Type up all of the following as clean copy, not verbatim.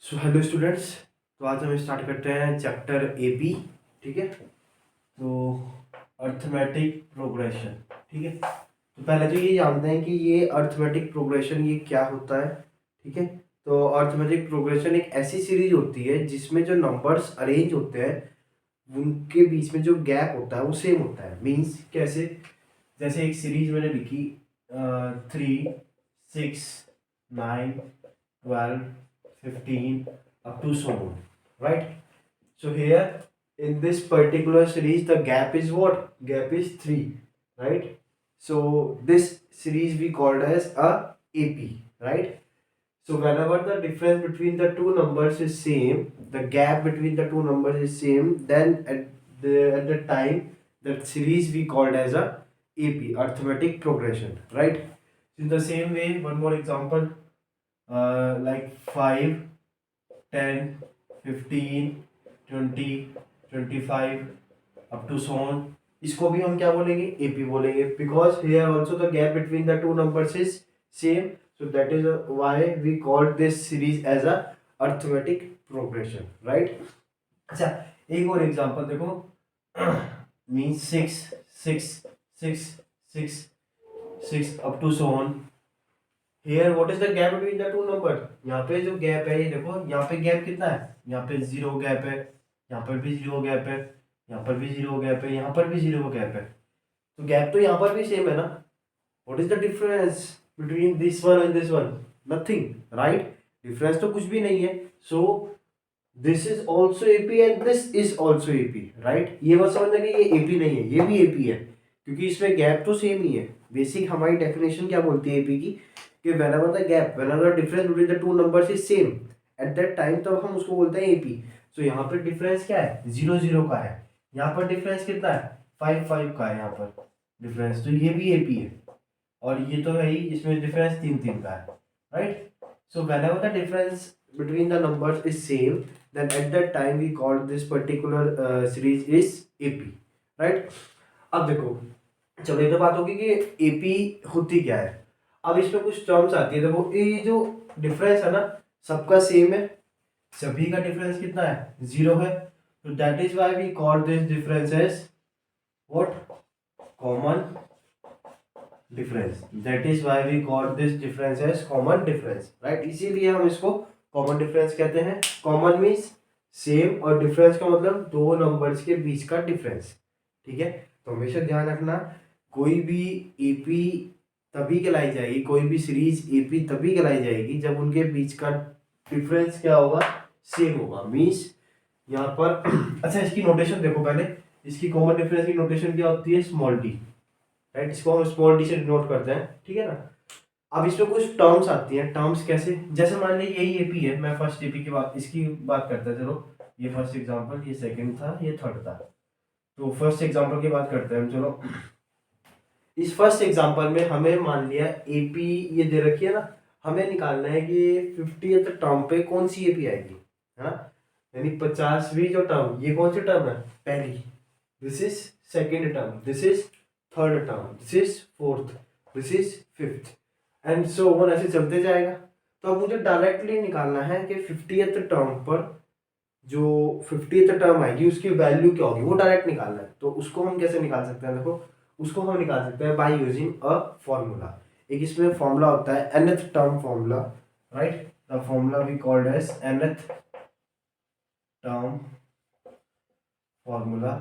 So hello students. तो आज हम स्टार्ट करते हैं चैप्टर एपी। ठीक है, तो अर्थमेटिक प्रोग्रेशन। ठीक है, तो पहले तो ये जानते हैं कि ये अर्थमेटिक प्रोग्रेशन ये क्या होता है। ठीक है, तो अर्थमेटिक प्रोग्रेशन एक ऐसी सीरीज होती है जिसमें जो नंबर्स अरेंज होते हैं उनके बीच में जो गैप होता है वो सेम होता है। मीन्स कैसे, जैसे एक सीरीज मैंने लिखी 3, 6, 9, 12, 15 up to so on, right? So here in this particular series the gap is what? Gap is 3, right? So this series we called as a AP, right? So whenever the difference between the two numbers is same, the gap between the two numbers is same, then at the time that series we called as a AP, arithmetic progression, right? In the same way, one more example, like 5, 10, 15, 20, 25 up to so on. इसको भी हम क्या बोलेंगे? AP बोलेंगे, because here also the gap between the two numbers is same, so that is why we called this series as a arithmetic progression, right? अच्छा, एक और example देखो, means 6, 6, 6, 6, 6 up to so on. Here what is the gap between the two number? यहाँ पे जो gap है ये देखो, यहाँ पे गैप कितना है? यहाँ पे 0 गैप है, यहाँ पर भी 0 गैप है, यहाँ पर भी 0 गैप है, यहाँ पर भी 0 गैप है। तो गैप तो यहाँ पर भी सेम है ना। What is the difference between this one and this one? Nothing, right? Difference तो कुछ भी नहीं है. So this is also AP and this is also AP, right? ये बस समझना कि ये AP नहीं है, ये भी AP है, क्योंकि इसमें गैप तो सेम ही है. बेसिक हमारी डेफिनेशन क्या बोलती है AP की, कि whenever the gap, whenever the difference between the two numbers is same at that time, तब हम उसको बोलते हैं AP. So यहाँ पर डिफरेंस क्या है? 0 0 का है. यहाँ पर डिफरेंस कितना है? 5 5 का है यहाँ पर डिफरेंस, तो ये भी AP है. और ये तो है ही, इसमें डिफरेंस 3 3 का है, right? So whenever the difference between the numbers is same, then at that time we call this particular series is AP, right? अब देखो, चलो ये तो बात होगी कि AP होती क्या है. अब इसमें कुछ टर्म्स आती है. देखो ये जो डिफरेंस है ना, सबका सेम है, सभी का डिफरेंस कितना है? 0 है. तो that is why we call this difference as what? Common difference. That is why we call this difference as common difference, right? इसीलिए हम इसको कॉमन डिफरेंस कहते हैं. कॉमन मीन्स सेम, और डिफरेंस का मतलब दो नंबर्स के बीच का डिफरेंस. ठीक है, तो हमेशा ध्यान रखना, कोई भी एपी तभी कहलाई जाएगी, कोई भी सीरीज एपी तभी कहलाई जाएगी जब उनके बीच का डिफरेंस क्या होगा? सेम होगा. मीन्स यहाँ पर अच्छा, इसकी नोटेशन देखो पहले. इसकी कॉमन डिफरेंस की नोटेशन क्या होती है? Small D, right? इसको हम स्मॉल डी से डिनोट करते हैं, ठीक है ना. अब इसमें कुछ टर्म्स आती हैं. टर्म्स कैसे? जैसे मान लीजिए यही एपी है, मैं फर्स्ट एपी की बात, इसकी बात करता है. चलो, ये फर्स्ट एग्जांपल, ये सेकंड था, ये थर्ड था. तो फर्स्ट एग्जांपल की बात करते हैं हम. चलो, इस फर्स्ट एग्जांपल में हमें मान लिया एपी ये दे रखी है ना, हमें निकालना है कि 50th टर्म पे कौन सी एपी आएगी, है ना. यानी 50वीं जो टर्म, ये कौन सी टर्म है? पहली. This is second term, this is third term, this is fourth, this is fifth, and so on, ऐसे चलते जाएगा. तो अब मुझे डायरेक्टली निकालना है कि 50th टर्म पर जो 50th टर्म आएगी उसकी वैल्यू क्या होगी, वो डायरेक्ट निकालना है. तो उसको हम कैसे निकाल सकते हैं? देखो, उसको हम निकाल सकते हैं बाय यूजिंग अ फॉर्मूला. एक इसमें फॉर्मूला होता है nth term formula, right? The formula we called as nth term formula,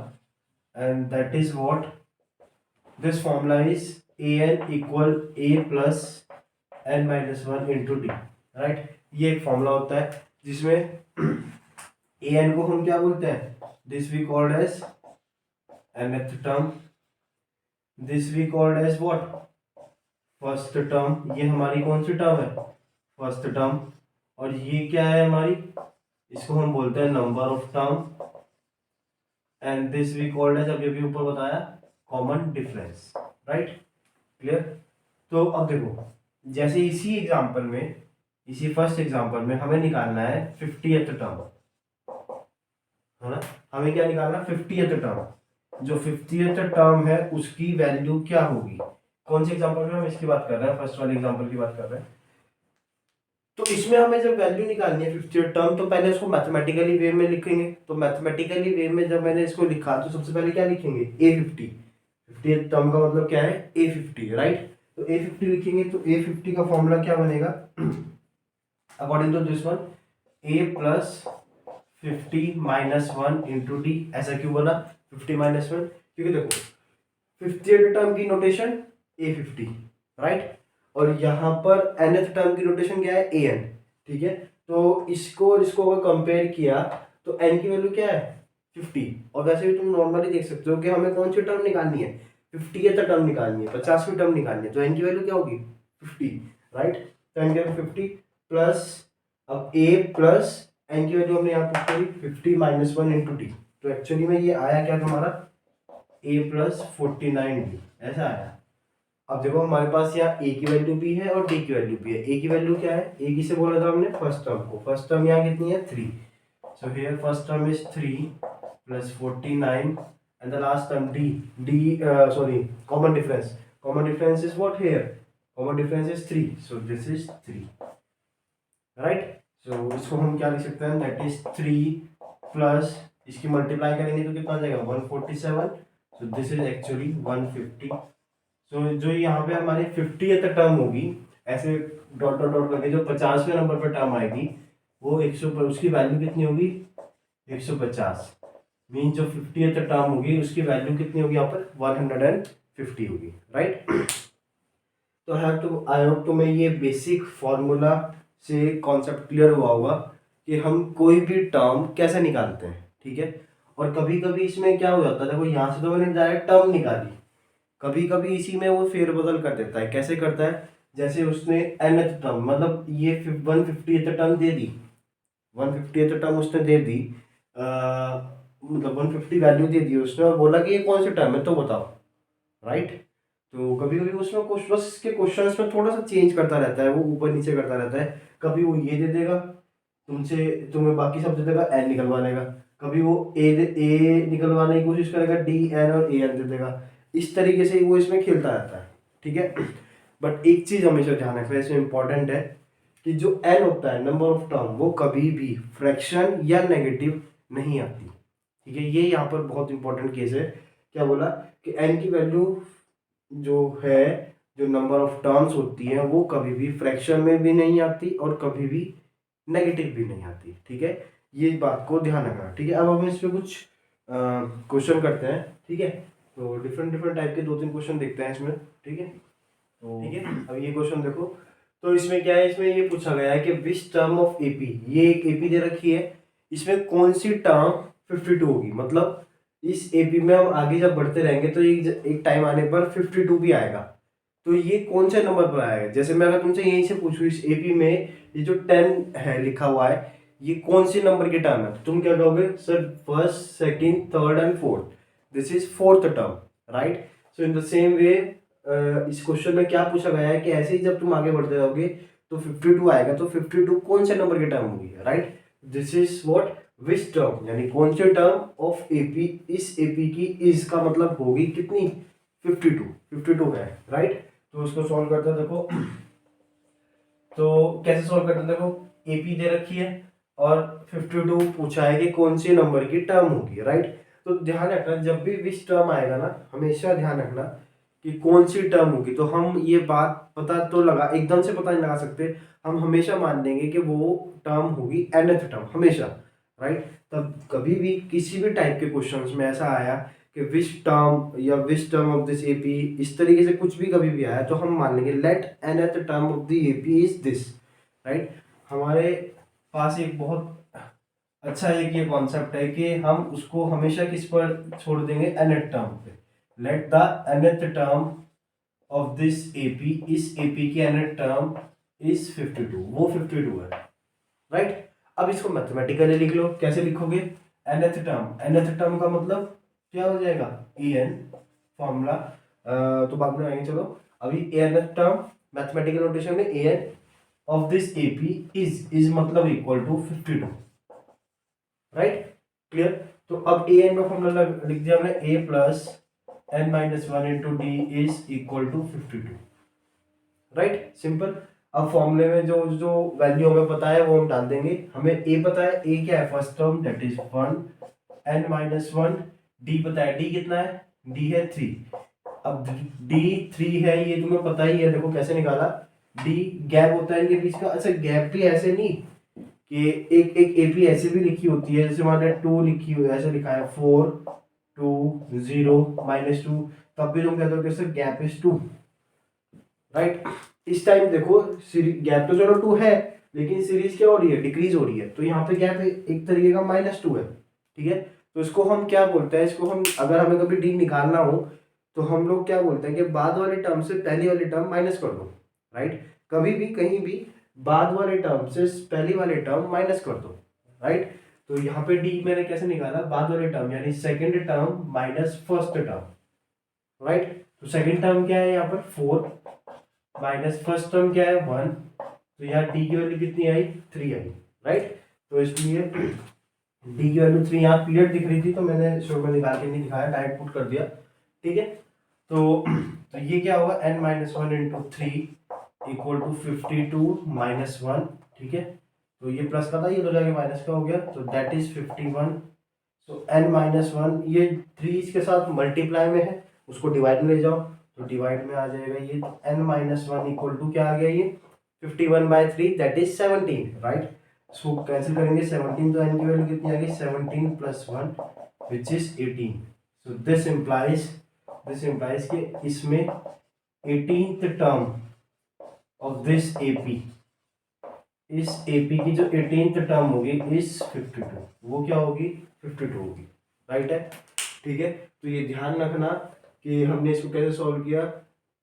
and that is what this formula is: an equal a plus n minus 1 into d, right? ये एक formula होता है जिसमें an को हम क्या बोलते हैं? This we called as nth term, this we called as what? First term. ये हमारी कौन सी टर्म है? First term. और ये क्या है हमारी? इसको हम बोलते हैं number of term, and this we called as, अब ये भी ऊपर बताया, कॉमन डिफरेंस, राइट? क्लियर? तो अब देखो, जैसे इसी एग्जांपल में, इसी फर्स्ट एग्जांपल में हमें निकालना है 50th टर्म, है ना. हमें क्या निकालना? 50th term. जो 50th टर्म है उसकी वैल्यू क्या होगी? कौन से एग्जांपल में हम इसकी बात कर रहे हैं? फर्स्ट वाले एग्जांपल की बात कर रहे हैं. तो इसमें हमें जब वैल्यू निकालनी है 50th टर्म, तो पहले इसको मैथमेटिकली वे में लिखेंगे। तो मैथमेटिकली वे में जब मैंने इसको लिखा तो सबसे पहले क्या लिखेंगे, A50। 50th टर्म का मतलब क्या है, A50, राइट। तो A50 लिखेंगे तो A50 का फॉर्मूला क्या बनेगा, according to this one, A plus 50 - 1 into D. ऐसा क्यों बना 50 - 1, क्योंकि देखो 50th टर्म की नोटेशन A50, राइट, और यहाँ पर nth टर्म की नोटेशन क्या है, an, ठीक है। तो इसको और इसको अगर कंपेयर किया तो n की वैल्यू क्या है 50, और वैसे भी तुम नॉर्मली देख सकते हो कि हमें कौन सी टर्म निकालनी है, 50th टर्म निकालनी है, 50वीं टर्म निकालनी है, तो n की वैल्यू क्या होगी 50, राइट। तो n की वैल्यू 50 प्लस, अब a प्लस n की वैल्यू हमने यहाँ पुट करी 50 - 1 इंटू डी। तो एक्चुअली में ये आया क्या तुम्हारा a प्लस 49d, ऐसा आया। अब देखो हमारे पास यहाँ a की वैल्यू भी है और d की वैल्यू भी है। a की वैल्यू क्या है, a किसे बोला था हमने, फर्स्ट टर्म को। फर्स्ट टर्म यहाँ कितनी है 3, so here first term is 3 plus 49 and the last term d sorry common difference, common difference is what here, common difference is 3, so this is 3, right. So इसको हम क्या लिख सकते हैं, दैट इज 3 प्लस इसकी मल्टीप्लाई करेंगे तो कितना आ जाएगा 147, so this is actually 150। So जो यहाँ पे हमारी 50th टर्म होगी, ऐसे डॉट डॉट डॉट करके जो 50वें नंबर पर टर्म आएगी वो 100 पर, उसकी वैल्यू कितनी होगी 150, मीन जो 50th टर्म होगी उसकी वैल्यू कितनी होगी यहाँ पर 150 होगी, राइट। तो है, तो आई होप तुम्हें ये बेसिक फॉर्मूला से कॉन्सेप्ट क्लियर हुआ होगा कि हम कोई भी टर्म कैसे निकालते हैं, ठीक है। और कभी कभी इसमें क्या हो जाता है, देखो यहाँ से तो मैंने डायरेक्ट टर्म निकाली, कभी कभी इसी में वो फेरबदल कर देता है। कैसे करता है, जैसे उसने nth टर्म, मतलब ये 150th टर्म दे दी, 150th टर्म उसने दे दी, मतलब 150 वैल्यू दे दी उसने और बोला कि ये कौन सी टर्म है तो बताओ, राइट। तो कभी कभी उसमें कुछ बस इसके क्वेश्चंस में थोड़ा सा चेंज करता रहता है, वो ऊपर नीचे करता रहता है। कभी वो ये दे देगा तुमसे, तुम्हें बाकी सब दे देगा, एन निकलवा लेगा। कभी वो ए निकलवाने की कोशिश करेगा, डी एन और ए एन दे देगा। इस तरीके से वो इसमें खेलता रहता है, ठीक है। बट एक चीज हमेशा ध्यान रखना इसमें इंपॉर्टेंट है कि जो एन होता है, नंबर ऑफ टर्म, वो कभी भी फ्रैक्शन या नेगेटिव नहीं आती, ठीक है। ये यहाँ पर बहुत इंपॉर्टेंट केस है। क्या बोला कि एन की वैल्यू जो है, जो नंबर ऑफ टर्म्स होती है, वो कभी भी फ्रैक्शन में भी नहीं आती और कभी भी नेगेटिव भी नहीं आती, ठीक है। ये बात को ध्यान रखना, ठीक है। अब हम इस पे कुछ क्वेश्चन करते हैं, ठीक है। तो डिफरेंट डिफरेंट टाइप के 2-3 क्वेश्चन देखते हैं इसमें, ठीक है। तो ठीक है, अब ये क्वेश्चन देखो। तो इसमें क्या है, इसमें ये पूछा गया है कि विच टर्म ऑफ एपी, ये एक एपी दे रखी है, इसमें कौन सी टर्म 52 होगी। मतलब इस एपी में हम आगे जब बढ़ते रहेंगे तो एक टाइम आने पर 52 भी आएगा। तो ये कौन से नंबर पर आएगा, जैसे मैं अगर तुमसे यहीं से पूछूं इस एपी में ये जो 10 है लिखा हुआ है, ये कौन सी नंबर की टर्म है, तो तुम क्या कहोगे, sir first, second, third and fourth, this is fourth term, right. So in the same way इस क्वेश्चन में क्या पूछा गया है कि ऐसे ही जब तुम आगे बढ़ते रहोगे तो 52 आएगा, तो 52 कौन से नंबर की टर्म होगी, right. This is what, which term, यानी कौन से टर्म ऑफ एपी, इस एपी की इज का मतलब होगी कितनी 52 है, राइट। तो उसको सॉल्व करते हैं, देखो तो कैसे सॉल्व करते हैं, देखो एपी दे रखी है और 52 पूछा है कि कौन सी नंबर की टर्म होगी, राइट। तो ध्यान रखना जब भी विच टर्म आएगा ना, हमेशा ध्यान रखना कि कौन सी टर्म होगी। तो हम ये बात पता तो लगा, एकदम से पता नहीं लगा सकते, हम हमेशा मान लेंगे कि वो टर्म होगी nth टर्म, हमेशा, राइट। तब कभी भी किसी भी टाइप के क्वेश्चंस में ऐसा आया कि विच टर्म या which term of this AP, इस तरीके से कुछ भी कभी भी आया तो हम मान लेंगे let nth term of the AP is this, right. हमारे पास एक बहुत अच्छा एक ये कॉन्सेप्ट है कि हम उसको हमेशा किस पर छोड़ देंगे, nth टर्म पे। Let the nth term of this AP, इस एपी की nth टर्म इज 52, वो 52 है, राइट। अब इसको मैथमेटिकली लिख लो, कैसे लिखोगे, nth टर्म का मतलब क्या हो जाएगा, en फॉर्मूला, तो बाद में आएंगे, चलो अभी nth टर्म मैथमेटिकल नोटेशन में an of this AP is मतलब इक्वल टू 52, राइट, क्लियर। तो अब ए एन का फॉर्मूला लिख दिया हमने, a plus n - 1 into D is equal to 52, right, simple. अब फॉर्मूले में जो जो वैल्यू हमें पता है वो हम डाल देंगे। हमें ए पता है, ए क्या है first term that is 1 n-1, D पता है, डी कितना है, डी है 3। अब डी 3 है, ये तुम्हें पता ही है, देखो कैसे निकाला, डी गैप होता है इनके बीच का। अच्छा गैप भी ऐसे नहीं कि एक एक एपी ऐसे भी लिखी होती है, जैसे मान लो 2 लिखी हुई है, ऐसे लिखा है 4 2 0 -2, तब भी तुम कहते हो कि सर गैप इज 2, राइट। इस टाइम देखो गैप तो चलो 2 है, लेकिन सीरीज क्या हो रही है, डिक्रीज हो रही है, तो यहाँ पे गैप एक तरीके का -2 है, ठीक है। तो इसको हम क्या बोलते हैं, इसको हम अगर हमें कभी डी निकालना हो तो हम लोग क्या बोलते हैं कि बाद वाले टर्म से पहली वाली टर्म माइनस कर दो, राइट। कभी भी कहीं भी बाद वाले टर्म से पहली वाले टर्म माइनस कर दो, राइट। तो यहाँ पे डी मैंने कैसे निकाला, बाद वाले टर्म यानी second term minus first term, right. तो सेकंड टर्म क्या है यहाँ पर 4 माइनस फर्स्ट टर्म क्या है 1, तो यहाँ डी की वैल्यू कितनी आई 3 आई, राइट। तो इसलिए डी की वैल्यू 3 यहाँ क्लियर दिख रही थी, तो मैंने शुरू में निकाल के नहीं दिखाया, डायरेक्ट पुट कर दिया, ठीक है। तो ये क्या होगा n-1 इंटू 3 इक्वल टू 52 -1, ठीक है। तो ये प्लस का था, ये तो जाके माइनस का हो गया, तो दैट इज 51। तो n-1 ये 3 इसके साथ मल्टीप्लाई में है, उसको डिवाइड में ले जाओ तो डिवाइड में आ जाएगा ये, n-1 इक्वल टू क्या आ गया, ये 51/3 that is 17, right. So cancel करेंगे 17, तो n की वैल्यू कितनी आ गई 17 + 1 which is 18। So this implies कि इसमें 18th term of this AP, इस एपी की जो 18th टर्म होगी इस 52, वो क्या होगी 52 होगी, राइट है, ठीक है। तो ये ध्यान रखना कि हमने इसको कैसे सॉल्व किया।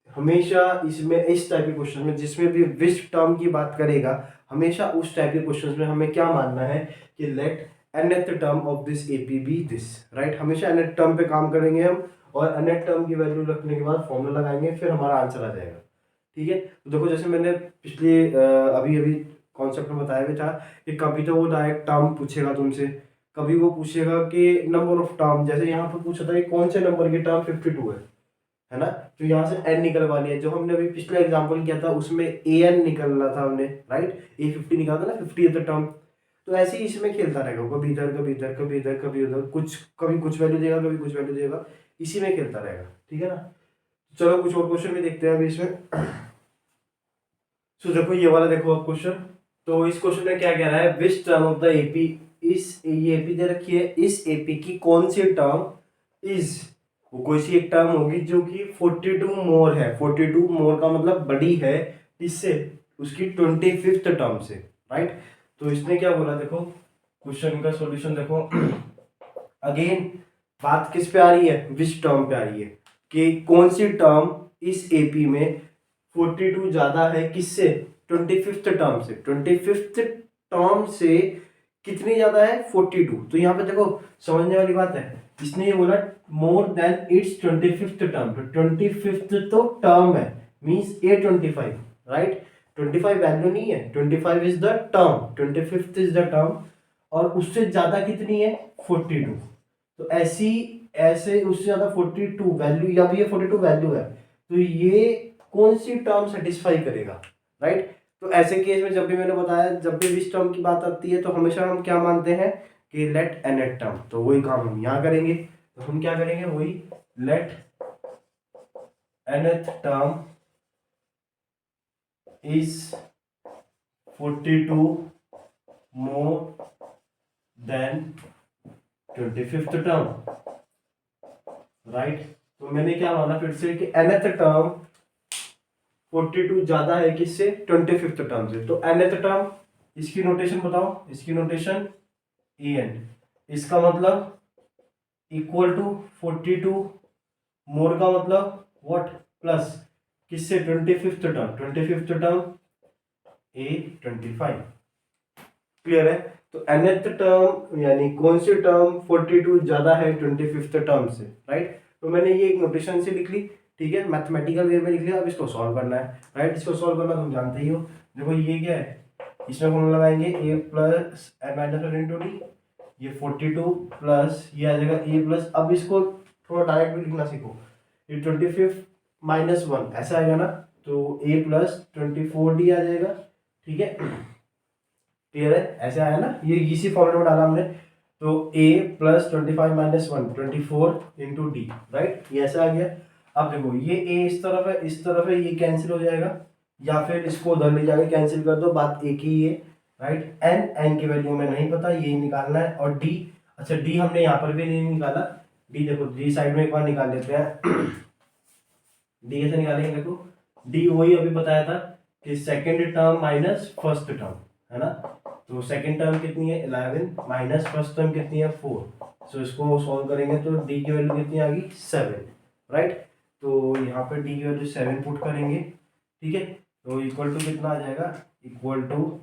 हमेशा इसमें इस टाइप के क्वेश्चन में जिसमें भी विच टर्म की बात करेगा, हमेशा उस टाइप के क्वेश्चन में हमें क्या मानना है कि let nth term of this AP be this, right. हमेशा nth टर्म पे काम करेंगे हम, और nth टर्म की वैल्यू रखने के बाद फॉर्मूला लगाएंगे, फिर हमारा आंसर आ जाएगा, ठीक है। तो देखो जैसे मैंने पिछले अभी कॉन्सेप्ट में बताया भी था कि कभी तो वो डायरेक्ट टर्म पूछेगा तुमसे, कभी वो पूछेगा कि नंबर ऑफ टर्म, जैसे यहाँ पर पूछा था कि कौन से नंबर की टर्म 52 है ना, तो यहाँ से n निकलवा लिया। जो हमने अभी पिछला एग्जांपल किया था उसमें an निकल रहा था हमने, राइट, a50 निकाला था ना 50th टर्म। तो ऐसे ही इसमें खेलता रहेगा, कभी इधर कभी इधर कभी इधर कभी उधर, कभी कुछ वैल्यू देगा कभी कुछ वैल्यू देगा, इसी में खेलता रहेगा, ठीक है ना। चलो कुछ और क्वेश्चन भी देखते हैं अभी इसमें। सो देखो ये वाला देखो अब क्वेश्चन, तो इस क्वेश्चन में क्या कह रहा है, which term of the AP, इस ये एपी दे रखी है, इस एपी की कौन सी टर्म इज, वो कोई सी एक टर्म होगी जो कि 42 मोर है, 42 मोर का मतलब बड़ी है इससे, उसकी 25th टर्म से, राइट। तो इसने क्या बोला, देखो क्वेश्चन का सॉल्यूशन देखो, अगेन बात किस पे आ रही है, विच टर्म पे आ रही है, कि कौन सी टर्म इस एपी में 42 ज्यादा है किससे, 25th टर्म से, 25th टर्म से कितनी ज्यादा है 42। तो यहाँ पे देखो समझने वाली बात है, इसने ये बोला more than it's 25th term, तो 25th तो टर्म है, मींस A25, राइट। 25 वैल्यू नहीं है, 25 is the term, 25th is the term, और उससे ज्यादा कितनी है 42। तो ऐसे उससे ज्यादा 42 वैल्यू, या भी ये 42 वैल्यू है, तो ये कौन सी टर्म सेटिस्फाई करेगा, राइट। तो ऐसे केस में जब भी मैंने बताया, जब भी विच टर्म की बात आती है तो हमेशा हम क्या मानते हैं कि लेट nth टर्म, तो वही काम हम यहाँ करेंगे। तो हम क्या करेंगे, वही let nth term is 42 more than 25th term, right. तो मैंने क्या माना फिर से कि nth टर्म 42 ज्यादा है किससे, 25th टर्म से। तो nth टर्म, इसकी नोटेशन बताओ, इसकी नोटेशन an, इसका मतलब इक्वल टू 42, मोर का मतलब व्हाट, प्लस किससे, 25th term, 25th term A25, clear है। तो nth टर्म यानी कौन सी टर्म 42 ज्यादा है 25th टर्म से, राइट। तो मैंने ये एक नोटेशन से लिख ली, ठीक है, मैथमेटिकल वे में लिख लिया। अब इसको सॉल्व करना है, राइट। इसको सॉल्व करना तुम जानते ही हो। देखो ये क्या है, इसमें हम लगाएंगे a plus n-1 into D, ये 42 प्लस ये आ जाएगा a प्लस, अब इसको थोड़ा डायरेक्ट भी लिखना सीखो, ये 25 -1 ऐसा आएगा ना, तो a प्लस 24d आ जाएगा। ठीक है, क्लियर है? ऐसे आया ना, ये इसी फॉर्मूले में डाला हमने। तो a plus 25 minus 1 24 into D, right, ये ऐसा आ गया। अब देखो ये a इस तरफ है, इस तरफ है, ये कैंसिल हो जाएगा, या फिर इसको उधर ले जाके कैंसिल कर दो, बात एक ही है, राइट। n की वैल्यू हमें नहीं पता, ये निकालना है। और d, अच्छा d हमने यहाँ पर भी नहीं निकाला, d देखो d साइड में एक बार निकाल लेते हैं। d कैसे निकालेंगे? देखो d वही अभी बताया था कि second term minus first term, है ना। तो सेकेंड टर्म कितनी है 11 माइनस फर्स्ट टर्म कितनी है 4। सो इसको सॉल्व करेंगे तो d की वैल्यू कितनी आ गई 7, राइट। तो यहाँ पर d की वैल्यू 7 पुट करेंगे, ठीक है। तो इक्वल टू कितना आ जाएगा, इक्वल टू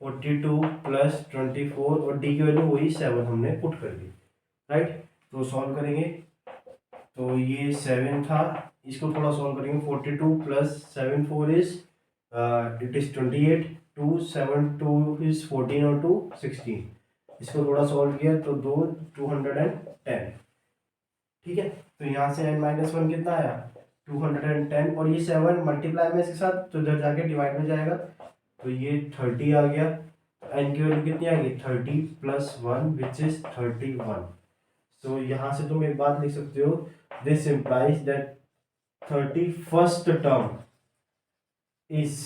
42 प्लस 24, और d की वैल्यू वही 7 हमने पुट कर दी, राइट। तो सॉल्व करेंगे तो ये 7 था, इसको थोड़ा सॉल्व करेंगे। 42 plus 7 4 is it is 28, 2 7 2 is 14 और 2 16। इसको थोड़ा सॉल्व किया तो 210, ठीक है। तो यहाँ से n माइनस 1 कितना आया 210, और ये 7 मल्टीप्लाई में इसके साथ, तो इधर जाके डिवाइड में जाएगा, तो ये 30 आ गया। n की वैल्यू कितनी आ गई 30 प्लस 1 विच इज 31। तो यहाँ से तुम एक बात लिख सकते हो, this implies that 31st term is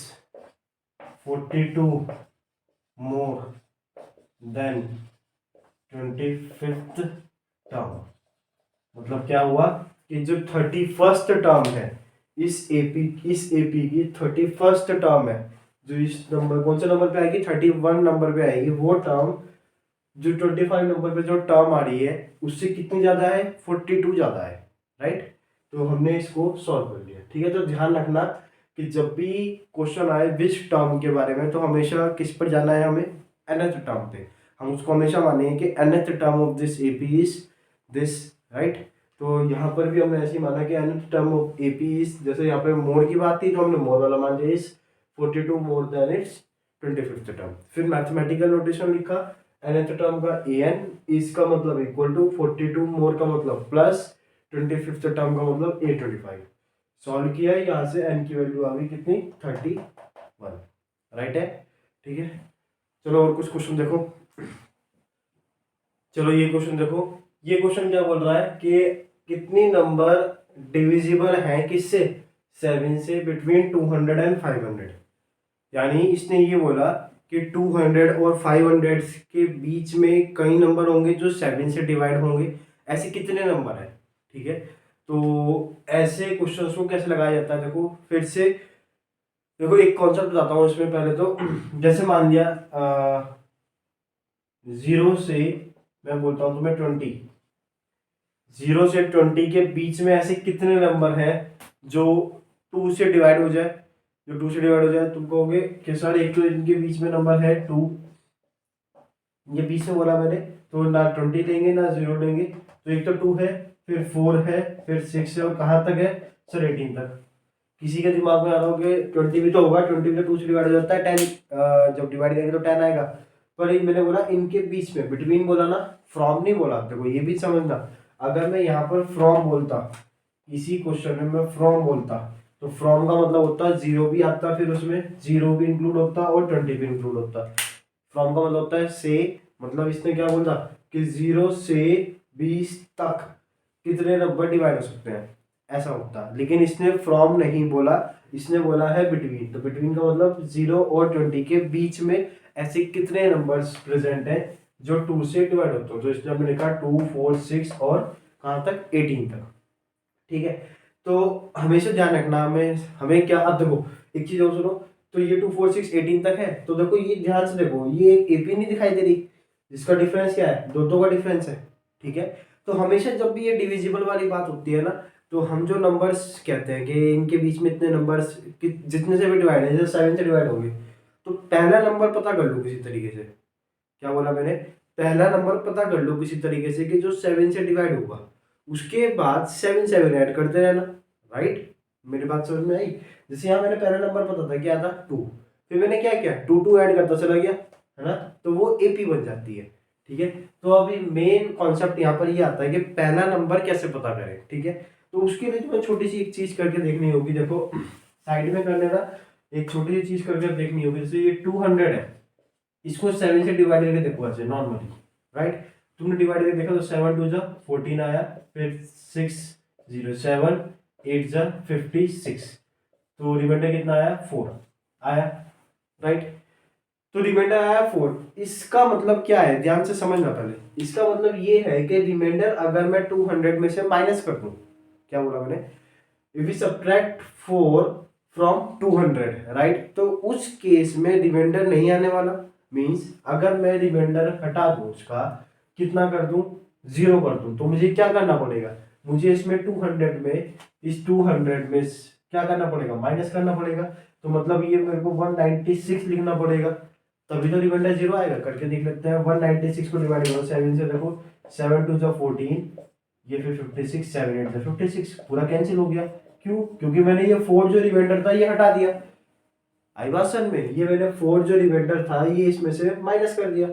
42 more than 25th term. मतलब क्या हुआ कि जो 31st टर्म है इस एपी की 31st टर्म है, जो इस नंबर कौन से नंबर पे आएगी 31 नंबर पे आएगी, वो टर्म जो 25 नंबर पे जो टर्म आ रही है उससे कितनी ज्यादा है 42 ज्यादा है, राइट। तो हमने इसको सॉल्व कर लिया, ठीक है। तो ध्यान रखना कि जब भी क्वेश्चन आए विच टर्म के बारे में, तो हमेशा किस पर जाना है, हमें nth टर्म पे। हम उसको हमेशा मानेंगे कि nth term of this AP is this, right. तो यहाँ पर भी हमने ऐसे ही माना कि nth term of AP is, जैसे यहाँ पे मोर की बात थी तो हमने मोर वाला मान लिया, is 42 more then it's 25th term. फिर मैथमेटिकल नोटेशन लिखा, nth टर्म का an इसका मतलब इक्वल टू 42 मोर का मतलब प्लस 25th टर्म का मतलब 825। सॉल्व किया, यहाँ से n की वैल्यू आ गई कितनी 31, राइट है, ठीक है। चलो और कुछ क्वेश्चन देखो। चलो ये क्वेश्चन देखो, ये क्वेश्चन क्या बोल रहा है कि कितनी नंबर डिविजिबल है किससे 7 से बिटवीन 200 एंड 500। यानी इसने ये बोला कि 200 और 500 के बीच में कई नंबर होंगे जो 7 से डिवाइड होंगे, ऐसे कितने नंबर है, ठीक है। तो ऐसे क्वेश्चंस को कैसे लगाया जाता है, देखो फिर से देखो एक कॉन्सेप्ट बताता हूँ इसमें पहले। तो जैसे मान लिया 0 से, मैं बोलता हूँ तुम्हें 20, 0 से 20 के बीच में ऐसे कितने नंबर हैं जो 2 से डिवाइड हो जाए, जो 2 से डिवाइड हो जाए। तुम कहोगे कि सर एक तो इनके बीच में नंबर है 2, ये बीच में बोला मैंने, तो ना 20 लेंगे ना 0 लेंगे, तो एक तो 2 है, फिर 4 है, फिर 6 है, और कहाँ तक है सर 18 तक। किसी के दिमाग में आ रहा हो कि 20 भी तो होगा, 20 में 2 से डिवाइड हो जाता है 10, जब डिवाइड करेंगे तो 10 आएगा। पर मैंने बोला इनके बीच में, बिटवीन बोला ना, फ्रॉम नहीं बोला। देखो ये भी समझना, अगर मैं यहाँ पर फ्रॉम बोलता, इसी क्वेश्चन में मैं फ्रॉम बोलता, तो फ्रॉम का मतलब होता है 0 भी आता, फिर उसमें 0 भी इंक्लूड होता और 20 भी इंक्लूड होता। फ्रॉम का मतलब होता है से, मतलब इसने क्या बोला कि 0 से 20 तक कितने नंबर डिवाइड हो सकते हैं, ऐसा होता। लेकिन इसने फ्रॉम नहीं बोला, इसने बोला है बिटवीन। तो बिटवीन का मतलब 0 और 20 के बीच में ऐसे कितने नंबर्स प्रेजेंट हैं जो 2 से डिवाइड होते हैं। तो इसने हमने लिखा 2 4 6 और कहाँ तक 18 तक, ठीक है। तो हमेशा ध्यान रखना, हमें क्या, अब देखो एक चीज और सुनो, तो ये 2 4 6 18 तक है, तो देखो ये ध्यान से देखो, ये एक एपी नहीं दिखाई दे रही, जिसका डिफरेंस क्या है, दो का डिफरेंस है, ठीक है। तो हमेशा जब भी ये डिविजिबल वाली बात होती है ना, तो हम जो नंबर्स कहते हैं कि इनके बीच में इतने नंबर्स जितने से भी डिवाइड है, जैसे 7 से डिवाइड होंगे, तो पहला नंबर पता कर लो किसी तरीके से। क्या बोला मैंने, पहला नंबर पता कर लो किसी तरीके से कि जो 7 से डिवाइड होगा, उसके बाद 7 7 ऐड करते रहना, राइट। मेरी बात समझ में आई। जैसे यहाँ मैंने पहला नंबर पता था क्या था 2, फिर मैंने क्या किया 2 2 ऐड करता चला गया, है ना, तो वो एपी बन जाती है, ठीक है। तो अभी मेन कॉन्सेप्ट यहाँ पर ये आता है कि पहला नंबर कैसे पता करें, ठीक है। तो उसके लिए तुम्हें छोटी सी एक चीज करके देखनी होगी। देखो साइड में करने का एक छोटी सी चीज करके देखनी होगी। जैसे ये 200 है, इसको 7 से डिवाइड करके देखो ऐसे नॉर्मली, राइट। तुमने डिवाइड करके देखा तो 7 2 जा 14 आया, फिर 6 0 7 8 जा 56, तो रिमाइंडर कितना आया 4 आया, राइट। तो रिमाइंडर आया 4। इसका मतलब क्या है, ध्यान से समझना पहले। इसका मतलब ये है कि रिमाइंडर अगर मैं 200 में से माइनस कर दूं, क्या बोला मैंने, if we subtract 4 from 200, right, तो उस केस में रिमाइंडर नहीं आने वाला। मींस अगर मैं रिमाइंडर हटा दूं, उसका कितना कर दूं, 0 कर दूं, तो मुझे क्या करना पड़ेगा, मुझे इसमें 200 में, इस 200 में क्या करना पड़ेगा, माइनस करना पड़ेगा। तो मतलब ये मेरे को 196 लिखना पड़ेगा, तभी तो रिमाइंडर 0 आएगा। करके देख लेते हैं। 196 को डिवाइड करो 7 से, देखो 7 2 जा 14, ये फिर 56, 7 8 जा 56, पूरा कैंसिल हो गया। क्यों, क्योंकि मैंने ये 4 जो रिमाइंडर था ये हटा दिया। आई बात समझ में, ये मैंने 4 जो रिमाइंडर था ये इसमें से माइनस कर दिया,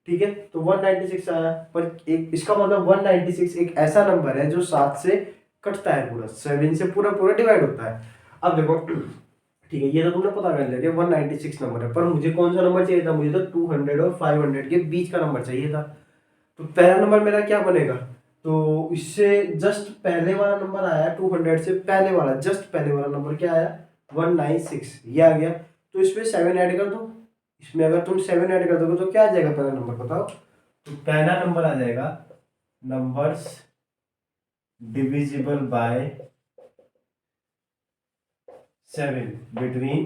ठीक है। तो 196 आया, पर एक इसका मतलब 196 एक ऐसा नंबर है जो 7 से कटता है, पूरा 7 से पूरा पूरा डिवाइड होता है। अब देखो, ठीक है, ये तो तुमने पता कर लिया कि 196 नंबर है, पर मुझे कौन सा नंबर चाहिए था, मुझे तो 200 और 500 के बीच का नंबर चाहिए था। तो पहला नंबर मेरा क्या बनेगा, तो इससे जस्ट पहले वाला नंबर आया, 200 से पहले वाला, जस्ट पहले वाला नंबर क्या आया, 196, ये आ गया। तो इसमें 7 ऐड कर दो। इसमें अगर तुम 7 ऐड कर दोगे तो क्या आ जाएगा पहला नंबर, बताओ। तो पहला नंबर आ जाएगा numbers divisible by 7 between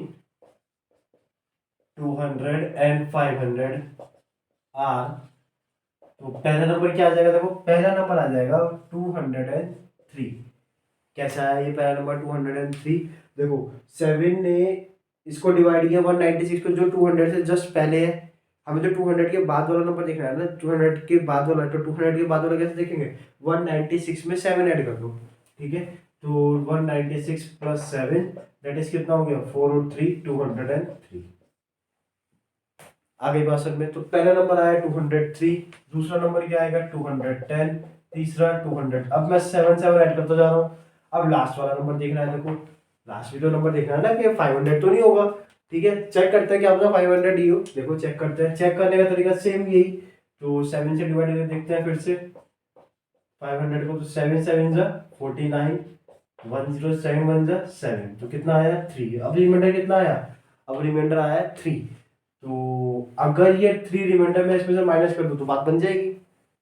200 and 500 are. तो पहला नंबर क्या आ जाएगा, देखो पहला नंबर आ जाएगा 203। कैसा है ये पहला नंबर 203, देखो 7 ने इसको डिवाइड किया 196 को, जो 200 से जस्ट पहले है। हमें तो 200 के बाद वाला नंबर देखना है ना, 200 के बाद वाला, तो 200 के बाद वाला कैसे देखेंगे, 196 में 7 ऐड कर दो, ठीक है। तो 196 प्लस 7 दैट इज कितना हो गया, 4 और 3 203। आगे बात में, तो पहला नंबर आया 203, दूसरा नंबर क्या आएगा 210, तीसरा 200। अब मैं 7 7 ऐड करता जा रहा हूँ। अब लास्ट वाला नंबर देखना है, देखो लास्ट भी तो नंबर देखना है ना कि 500 तो नहीं होगा, ठीक है। चेक करते हैं कि आपका 500 ही हो, देखो चेक करते हैं। चेक करने का तरीका सेम यही, तो 7 से डिवाइड करके देखते हैं फिर से 500 को। तो 7 7 जा 49, 107 1 जा 7, तो कितना आया 3। अब रिमाइंडर कितना आया, अब रिमाइंडर आया 3। तो अगर ये 3 रिमाइंडर में इसमें से माइनस कर दूं तो बात बन जाएगी,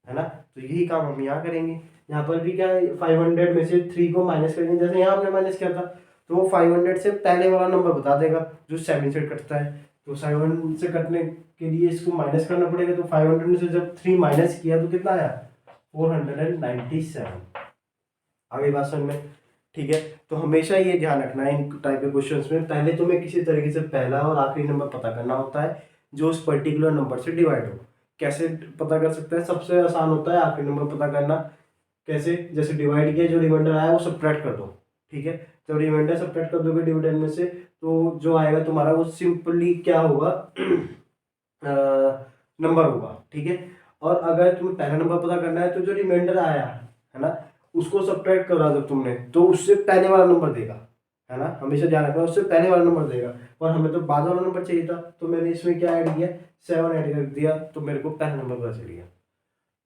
है ना। तो यही काम हम यहाँ करेंगे। यहाँ पर भी क्या है, 500 में से 3 को माइनस करेंगे, जैसे यहाँ हमने माइनस किया था। तो वो 500 से पहले वाला नंबर बता देगा जो 7 से कटता है। तो 7 से कटने के लिए इसको माइनस करना पड़ेगा। तो 500 में से जब 3 माइनस किया तो कितना आया, 497। आगे बात समझ में, ठीक है। तो हमेशा ये ध्यान रखना है इन टाइप के क्वेश्चंस में, पहले तुम्हें किसी तरीके से पहला और आखिरी नंबर पता करना होता है जो उस पर्टिकुलर नंबर से डिवाइड हो। कैसे पता कर सकते हैं, सबसे आसान होता है आखिरी नंबर पता करना। कैसे, जैसे डिवाइड किया, जो रिमाइंडर आया वो सब्ट्रैक्ट कर दो, ठीक है। जब रिमाइंडर सब्ट्रैक्ट कर दोगे डिविडेंड में से, तो जो आएगा तुम्हारा वो सिंपली क्या होगा, नंबर होगा, ठीक है। और अगर तुम्हें पहला नंबर पता करना है तो जो रिमाइंडर आया है ना, उसको सब्ट्रैक्ट करा जब तुमने, तो उससे पहले वाला नंबर देगा, है ना। हमेशा ध्यान रखना, उससे पहले वाला नंबर देगा। और हमें तो बाद वाला नंबर चाहिए था, तो मैंने इसमें क्या ऐड किया, 7 ऐड कर दिया, तो मेरे को पहला नंबर पता चल गया।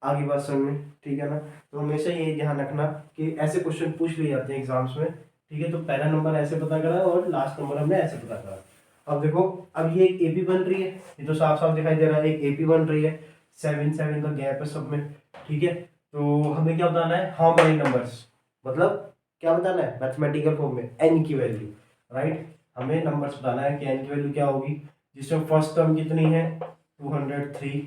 आगे बात समझ में, ठीक है ना। तो हमेशा ये ध्यान रखना कि ऐसे क्वेश्चन पूछ लिए जाते हैं एग्जाम्स में, ठीक है। तो पहला नंबर ऐसे पता करा और लास्ट नंबर हमने ऐसे पता करा। अब देखो, अब ये एक एपी बन रही है, ये तो साफ साफ दिखाई दे रहा है, एक एपी बन रही है। 7 7 का गैप है सब में, ठीक है। तो हमें क्या बताना है, हाउ मेनी नंबर्स, मतलब क्या बताना है मैथमेटिकल फॉर्म में, एन की वैल्यू, राइट। हमें नंबर्स बताना है कि एन की वैल्यू क्या होगी, जिसमें फर्स्ट टर्म कितनी है 203,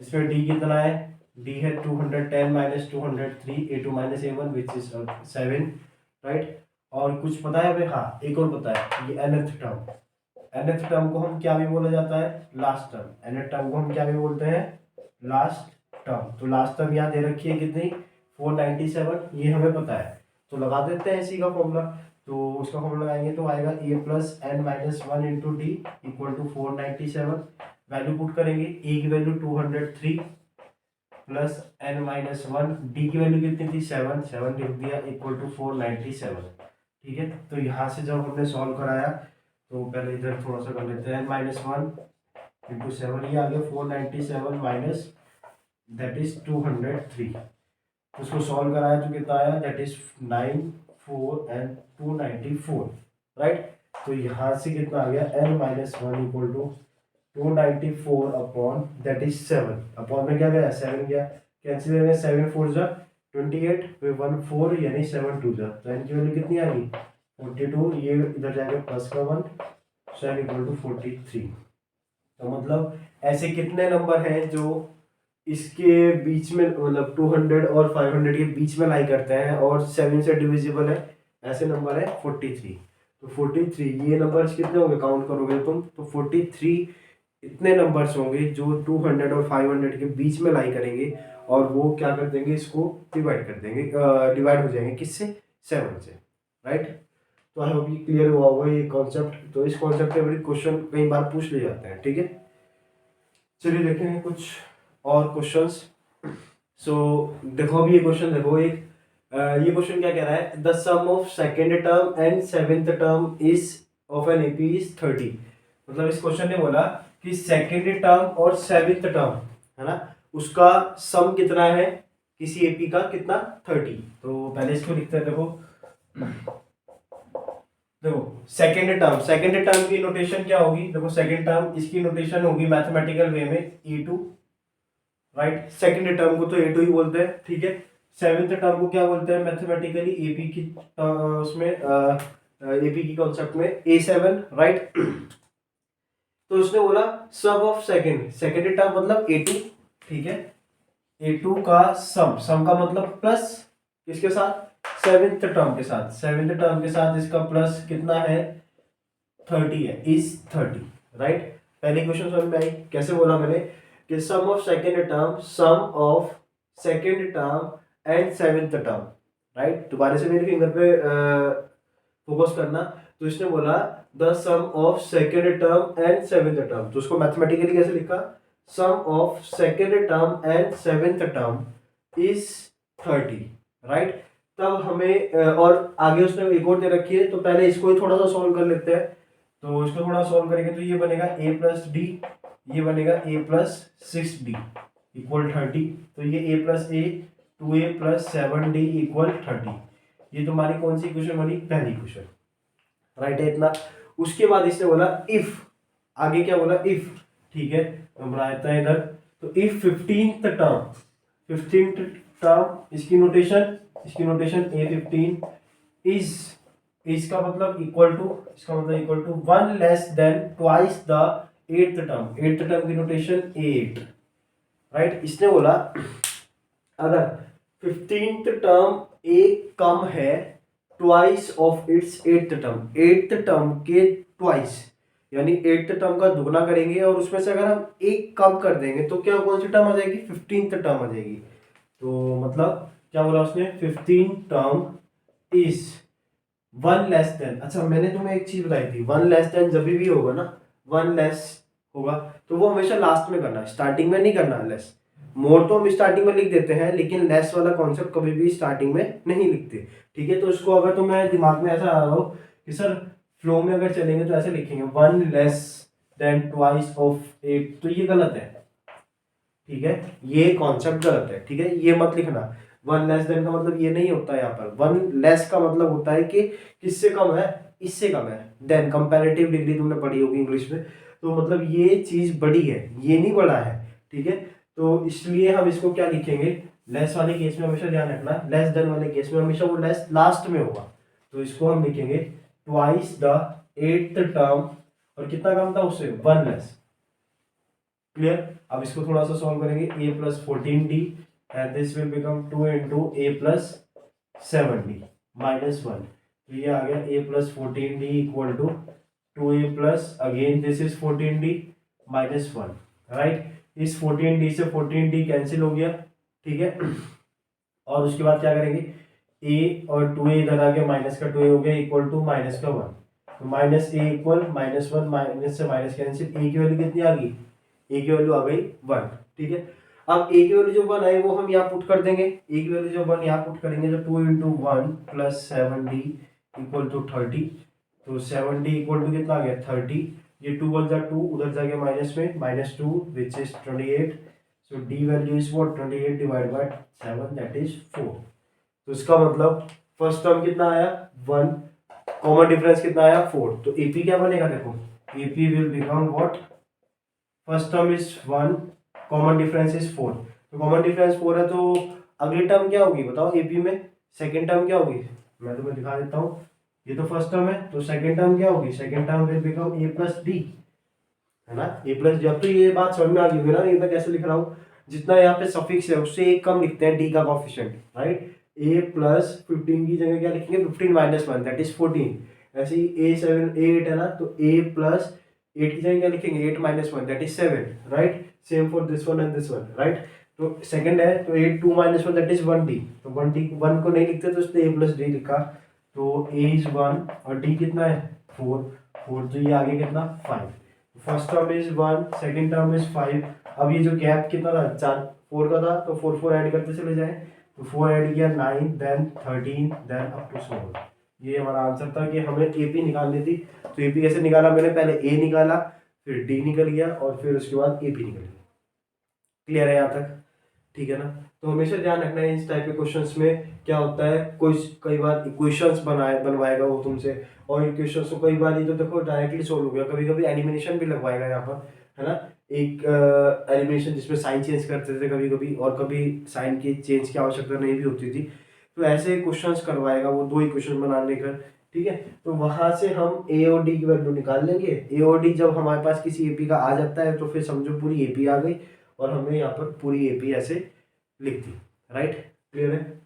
जिसमें डी कितना है, डी है 210 minus 203, a2 minus a1 which is 7, right. और कुछ पता है हमें, हाँ एक और पता है, ये nth टर्म, nth टर्म को हम क्या भी बोला जाता है, लास्ट टर्म। nth टर्म को हम क्या भी बोलते हैं, लास्ट टर्म। तो लास्ट टर्म यहाँ दे रखी है कितनी, 497, ये हमें पता है। तो लगा देते हैं इसी का फॉर्मूला। तो उसका फॉर्मूला लगाएंगे तो आएगा a plus n minus 1 into D equal to 497। Value put करेंगे, a की value 203 plus n minus 1, D की वैल्यू कितनी थी 7 7 लिख दिया इक्वल टू 497। ठीक है। तो यहाँ से जब हमने सॉल्व कराया तो पहले इधर थोड़ा सा कर लेते हैं, -1 इंटू 7, ये आ गया 497 माइनस दैट इज 203। उसको सॉल्व कराया तो कितना आया, दैट इज 9 4 एंड 294, राइट। तो यहाँ से कितना आ गया, n-1 equal to 294 upon that is 7, upon में क्या गया 7 गया, कैंसिल हो गया, 7 4 जा 28 फिर 1 4 यानी 7 2 जा, तो n की वैल्यू कितनी आ गई 42, ये इधर जाएगा प्लस का 1, so n इक्वल टू 43। तो मतलब ऐसे कितने नंबर हैं जो इसके बीच में, मतलब 200 और 500 के बीच में लाई करते हैं और 7 से डिविजिबल है, ऐसे नंबर है 43। तो 43 ये नंबर्स कितने होंगे, काउंट करोगे तुम तो 43 इतने नंबर्स होंगे जो 200 और 500 के बीच में लाई करेंगे और वो क्या कर देंगे, इसको डिवाइड कर देंगे, डिवाइड हो जाएंगे किससे, 7 से, राइट। तो आई होप ये क्लियर हुआ होगा ये कॉन्सेप्ट। तो इस कॉन्सेप्ट के बड़े क्वेश्चन कई बार पूछ ले जाते हैं, ठीक है। चलिए देखेंगे कुछ और क्वेश्चंस। सो देखो अभी ये क्वेश्चन देखो, एक ये क्वेश्चन क्या कह रहा है, the sum of second term and seventh term is of an AP is 30। मतलब इस क्वेश्चन ने बोला कि सेकेंड टर्म और सेवेंथ टर्म है ना, उसका सम कितना है किसी एपी का, कितना 30। तो पहले इसको लिखते हैं, देखो देखो सेकेंड टर्म की नोटेशन क्या होगी, देखो सेकेंड टर्म इसकी नोटेशन होगी मैथमेटिकल वे में e2, राइट। सेकेंड टर्म को तो ए टू ही बोलते हैं, ठीक है। सेवेंथ टर्म को क्या बोलते हैं मैथमेटिकली, एपी की उसमें एपी की कॉन्सेप्ट में ए7, राइट। तो उसने बोला सम ऑफ सेकेंड टर्म मतलब ए2, ठीक है। ए2 का सम का मतलब प्लस किसके साथ, सेवेंथ टर्म के साथ, सेवेंथ टर्म के साथ इसका प्लस कितना है 30 है, इज 30, राइट। पहले क्वेश्चन समझ में आई, कैसे बोला मैंने कि sum of second term and seventh term, right. दोबारा से मेरे फिंगर पे फोकस करना। तो इसने बोला the sum of second term and seventh term, तो उसको मैथमेटिकली कैसे लिखा, sum of second term and seventh term is 30, right. तब हमें और आगे उसने एक और दे रखी है, तो पहले इसको ही थोड़ा सा सॉल्व कर लेते हैं। तो इसको थोड़ा सॉल्व करेंगे तो ये बनेगा a प्लस डी, ये बनेगा a प्लस 6d इक्वल 30। तो ये a plus A 2a plus 7d equal 30, ये तुम्हारी कौन सी इक्वेशन बनी, पहली इक्वेशन, राइट है इतना। उसके बाद इसने बोला इफ, आगे क्या बोला इफ, ठीक है, तो बनाता है इधर। तो इफ 15th टर्म इसकी नोटेशन a15 इज का मतलब इक्वल टू, इसका मतलब equal to 1 less than twice the eighth term की नोटेशन a8, राइट। इसने बोला अगर 15th टर्म एक कम है twice of its eighth term के ट्वाइस, यानी एट्थ टर्म का दुगना करेंगे और उसमें से अगर हम एक कम कर देंगे तो क्या कौन सी टर्म आ जाएगी, 15th टर्म आ जाएगी। तो मतलब क्या बोला उसने, 15 टर्म इज 1 लेस देन, अच्छा मैंने तुम्हें एक चीज बताई थी, 1 लेस देन जब भी होगा ना, 1 लेस होगा तो वो हमेशा लास्ट में करना है, स्टार्टिंग में नहीं करना है। लेस मोर तो हम स्टार्टिंग में लिख देते हैं, लेकिन लेस वाला कॉन्सेप्ट कभी भी स्टार्टिंग में नहीं लिखते, ठीक है। तो इसको अगर तुम्हें दिमाग में ऐसा आ रहा हो कि सर फ्लो में अगर चलेंगे तो ऐसे लिखेंगे 1 लेस देन ट्वाइस ऑफ 8, तो ये गलत है, ठीक है, ये कॉन्सेप्ट गलत है, ठीक है, ये मत लिखना। 1 लेस देन का मतलब ये नहीं होता है, यहाँ पर 1 लेस का मतलब होता है कि किससे कम है, इससे कम है। देन कंपैरेटिव डिग्री तुमने पढ़ी होगी इंग्लिश में, तो मतलब ये चीज बड़ी है, ये नहीं बड़ा है, ठीक है। तो इसलिए हम इसको क्या लिखेंगे, लेस वाले केस में हमेशा ध्यान रखना, लेस देन वाले केस में हमेशा वो लेस लास्ट में होगा। तो इसको हम लिखेंगे ट्वाइस द एट्थ टर्म, और कितना कम था उससे 1 लेस, क्लियर। अब इसको थोड़ा सा सॉल्व करेंगे, a plus 14d and this will become 2 into a plus 7d minus 1। तो ये आ गया a plus 14d equal to 2a plus again this is 14d minus 1, right. इस 14d से 14d कैंसिल हो गया, ठीक है। और उसके बाद क्या करेंगे, a और 2a इधर आ गया, माइनस का 2a हो गया इक्वल टू माइनस का 1, तो माइनस a इक्वल -1, माइनस से माइनस कैंसिल, a की वैल्यू कितनी आ गई, ए की वैल्यू आ गई 1, ठीक है। अब ए की वैल्यू जो 1 आई वो हम यहाँ पुट कर देंगे, ए की वैल्यू जो 1 यहाँ पुट करेंगे तो 2 into 1 plus 7d equal to 30, तो 70 इक्वल टू कितना आ गया 30, ये 2 1 जा 2, उधर जाके माइनस में -2 which is 28, so D value is what 28 divide by 7 that is 4। तो इसका मतलब फर्स्ट टर्म कितना आया 1, कॉमन डिफरेंस कितना आया 4, तो एपी क्या बनेगा देखो, AP will become what, first term is 1, common difference is 4, तो कॉमन डिफरेंस 4 है, तो अगली टर्म क्या होगी बताओ एपी में, सेकेंड टर्म क्या होगी, मैं तुम्हें दिखा देता हूँ, ये तो फर्स्ट टर्म है, तो सेकेंड टर्म क्या होगी, second term will become a plus D, है ना, ए प्लस, जब तो ये बात समझ में आ गई होगी ना, ये मैं कैसे लिख रहा हूँ, जितना यहाँ पे सफिक्स है उससे एक कम लिखते हैं डी का कोफिशिएंट, राइट, ए प्लस 15 की जगह क्या लिखेंगे 15 माइनस 1 दैट इज 14, ऐसे ही ए8 है ना, तो ए प्लस 8 की जगह क्या लिखेंगे 8 minus 1 that is 7, right, same for this one and this one, right, तो सेकंड है तो 8 2 माइनस 1 दैट इज 1 डी, तो 1 डी 1 को नहीं लिखते तो उसने ए प्लस डी लिखा, तो ए इज 1 और डी कितना है 4, तो ये आगे कितना 5, first term is 1, second term is 5, अब ये जो गैप कितना था 4 का था, तो 4 4 ऐड करते चले जाए, तो 4 ऐड किया 9 देन 13 देन अप टू 16, ये हमारा आंसर था कि हमें एपी निकालनी थी, तो एपी कैसे निकाला मैंने, पहले ए निकाला, फिर डी निकल गया और फिर उसके बाद एपी निकल गया, क्लियर है यहाँ तक, ठीक है ना। तो हमेशा ध्यान रखना है इस टाइप के क्वेश्चंस में क्या होता है, कोई कई बार इक्वेशंस बनवाएगा वो तुमसे, और इक्वेशंस को कई बार ये तो देखो डायरेक्टली सोल्व हो गया, कभी कभी एलिमिनेशन भी लगवाएगा यहाँ पर, है ना, एक एलिमिनेशन जिसमें साइन चेंज करते थे कभी कभी, और कभी साइन की चेंज की आवश्यकता नहीं भी होती थी, तो ऐसे क्वेश्चंस करवाएगा वो 2 इक्वेशन बनाने का, ठीक है, तो वहां से हम ए और डी की वैल्यू निकाल लेंगे, ए और डी जब हमारे पास किसी एपी का आ जाता है तो फिर समझो पूरी एपी आ गई, और हमें यहाँ पर पूरी एपी ऐसे लिख दी, राइट, क्लियर है।